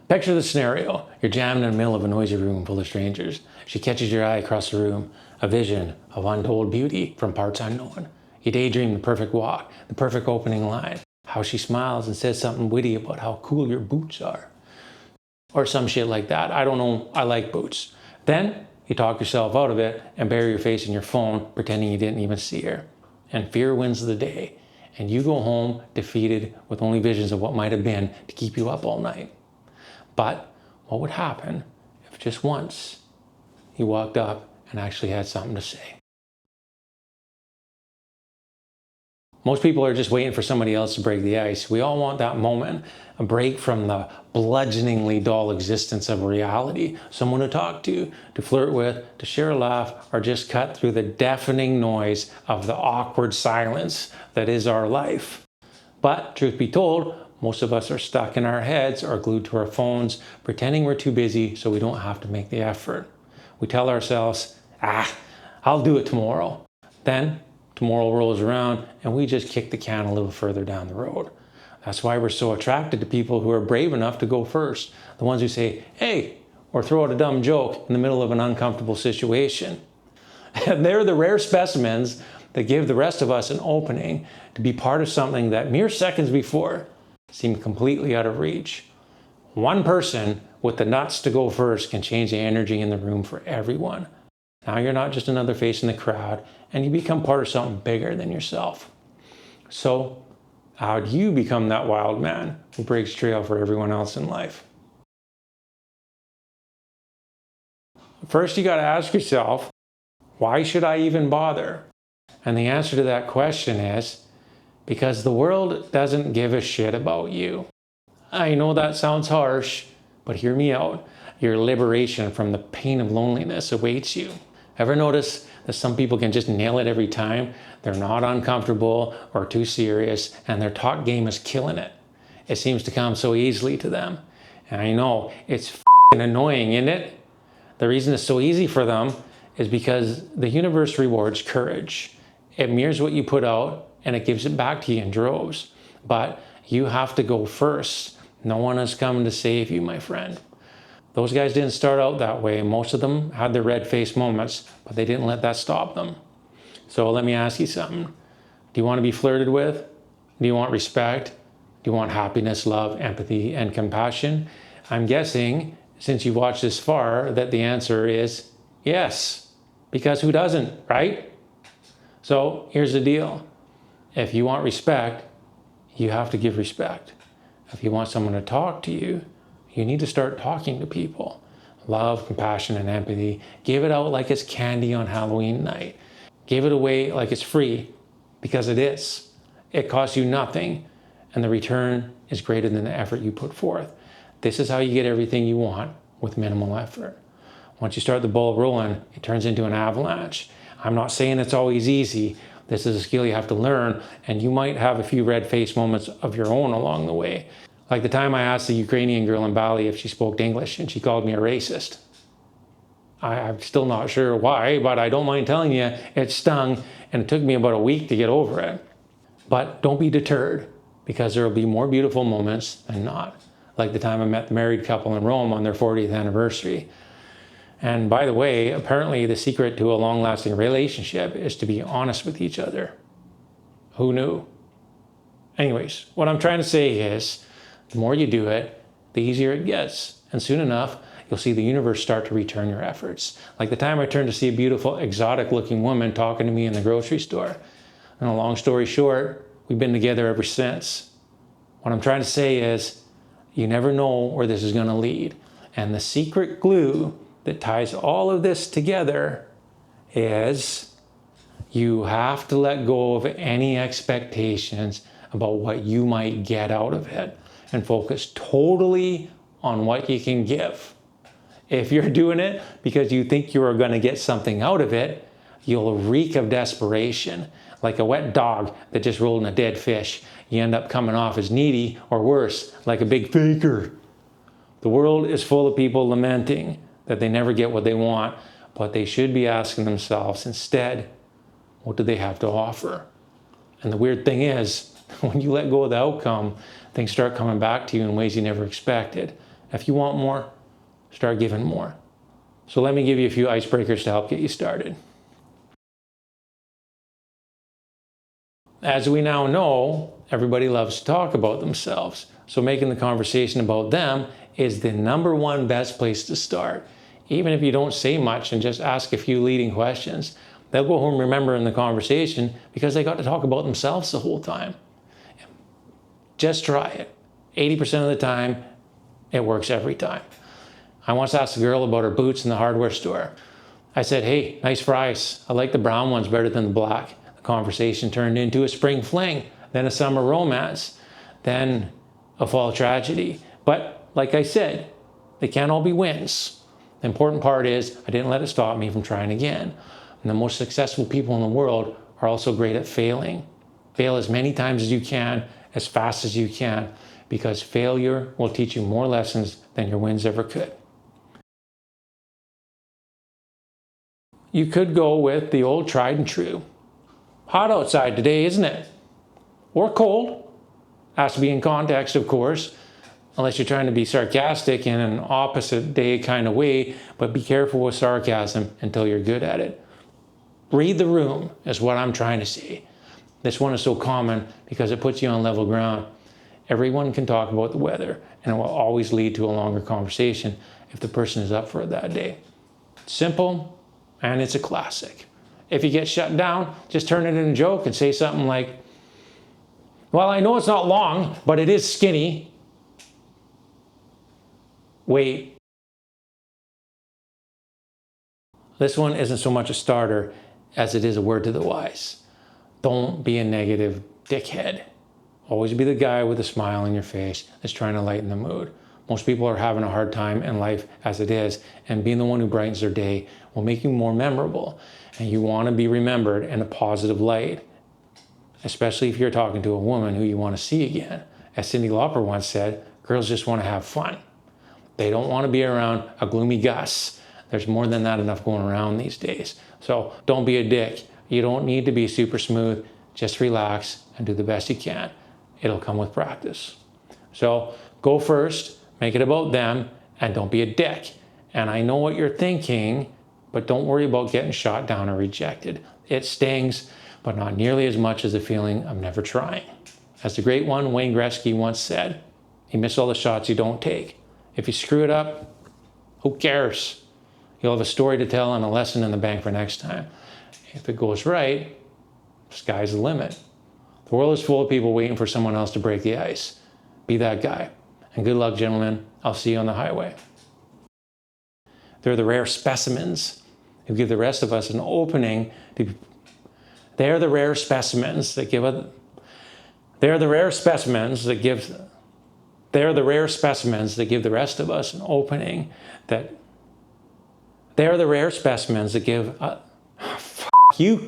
Picture the scenario. You're jammed in the middle of a noisy room full of strangers. She catches your eye across the room, a vision of untold beauty from parts unknown. You daydream the perfect walk, the perfect opening line, how she smiles and says something witty about how cool your boots are. Or some shit like that. I don't know, I like boots. Then you talk yourself out of it and bury your face in your phone, pretending you didn't even see her. And fear wins the day. And you go home defeated with only visions of what might have been to keep you up all night. But what would happen if just once you walked up and actually had something to say? Most people are just waiting for somebody else to break the ice. We all want that moment, a break from the bludgeoningly dull existence of reality, someone to talk to flirt with, to share a laugh, or just cut through the deafening noise of the awkward silence that is our life. But truth be told, most of us are stuck in our heads or glued to our phones, pretending we're too busy so we don't have to make the effort. We tell ourselves, I'll do it tomorrow. Then tomorrow rolls around and we just kick the can a little further down the road. That's why we're so attracted to people who are brave enough to go first. The ones who say, hey, or throw out a dumb joke in the middle of an uncomfortable situation. And they're the rare specimens that give the rest of us an opening to be part of something that mere seconds before seemed completely out of reach. One person with the nuts to go first can change the energy in the room for everyone. Now you're not just another face in the crowd, and you become part of something bigger than yourself. So, how do you become that wild man who breaks trail for everyone else in life? First, you got to ask yourself, why should I even bother? And the answer to that question is, because the world doesn't give a shit about you. I know that sounds harsh, but hear me out. Your liberation from the pain of loneliness awaits you. Ever notice that some people can just nail it every time? They're not uncomfortable or too serious, and their talk game is killing it. It seems to come so easily to them. And I know, it's f***ing annoying, isn't it? The reason it's so easy for them is because the universe rewards courage. It mirrors what you put out, and it gives it back to you in droves. But you have to go first. No one is coming to save you, my friend. Those guys didn't start out that way. Most of them had their red-faced moments, but they didn't let that stop them. So let me ask you something. Do you want to be flirted with? Do you want respect? Do you want happiness, love, empathy, and compassion? I'm guessing, since you've watched this far, that the answer is yes. Because who doesn't, right? So here's the deal. If you want respect, you have to give respect. If you want someone to talk to you, you need to start talking to people. Love, compassion, and empathy. Give it out like it's candy on Halloween night. Give it away like it's free, because it is. It costs you nothing, and the return is greater than the effort you put forth. This is how you get everything you want with minimal effort. Once you start the ball rolling, it turns into an avalanche. I'm not saying it's always easy. This is a skill you have to learn, and you might have a few red-faced moments of your own along the way. Like the time I asked the Ukrainian girl in Bali if she spoke English, and she called me a racist. I'm still not sure why, but I don't mind telling you, it stung, and it took me about a week to get over it. But don't be deterred, because there will be more beautiful moments than not. Like the time I met the married couple in Rome on their 40th anniversary. And by the way, apparently the secret to a long-lasting relationship is to be honest with each other. Who knew? Anyways, what I'm trying to say is, the more you do it, the easier it gets. And soon enough, you'll see the universe start to return your efforts. Like the time I turned to see a beautiful, exotic-looking woman talking to me in the grocery store. And a long story short, we've been together ever since. What I'm trying to say is, you never know where this is going to lead. And the secret glue that ties all of this together is you have to let go of any expectations about what you might get out of it and focus totally on what you can give. If you're doing it because you think you are going to get something out of it, you'll reek of desperation, like a wet dog that just rolled in a dead fish. You end up coming off as needy, or worse, like a big faker. The world is full of people lamenting that they never get what they want, but they should be asking themselves instead, what do they have to offer? And the weird thing is, when you let go of the outcome, things start coming back to you in ways you never expected. If you want more, start giving more. So let me give you a few icebreakers to help get you started. As we now know, everybody loves to talk about themselves. So making the conversation about them is the #1 best place to start. Even if you don't say much and just ask a few leading questions, they'll go home remembering the conversation because they got to talk about themselves the whole time. Just try it. 80% of the time, it works every time. I once asked a girl about her boots in the hardware store. I said, "Hey, nice fries. I like the brown ones better than the black." The conversation turned into a spring fling, then a summer romance, then a fall tragedy. But like I said, they can't all be wins. The important part is I didn't let it stop me from trying again. And the most successful people in the world are also great at failing. Fail as many times as you can, as fast as you can, because failure will teach you more lessons than your wins ever could. You could go with the old tried and true. Hot outside today, isn't it? Or cold. Has to be in context, of course, unless you're trying to be sarcastic in an opposite day kind of way, but be careful with sarcasm until you're good at it. Read the room is what I'm trying to say. This one is so common because it puts you on level ground. Everyone can talk about the weather, and it will always lead to a longer conversation if the person is up for it that day. Simple, and it's a classic. If you get shut down, just turn it into a joke and say something like, "Well, I know it's not long, but it is skinny." Wait. This one isn't so much a starter as it is a word to the wise. Don't be a negative dickhead. Always be the guy with a smile on your face that's trying to lighten the mood. Most people are having a hard time in life as it is, and being the one who brightens their day will make you more memorable. And you want to be remembered in a positive light, especially if you're talking to a woman who you want to see again. As Cyndi Lauper once said, girls just want to have fun. They don't want to be around a gloomy Gus. There's more than that enough going around these days. So don't be a dick. You don't need to be super smooth. Just relax and do the best you can. It'll come with practice. So go first, make it about them, and don't be a dick. And I know what you're thinking, but don't worry about getting shot down or rejected. It stings, but not nearly as much as the feeling of never trying. As the great one, Wayne Gretzky, once said, you miss all the shots you don't take. If you screw it up, who cares? You'll have a story to tell and a lesson in the bank for next time. If it goes right, sky's the limit. The world is full of people waiting for someone else to break the ice. Be that guy. And good luck, gentlemen. I'll see you on the highway. They're the rare specimens who give the rest of us an opening to... They're the rare specimens that give the rest of us an opening that... They're the rare specimens that give... Fuck you.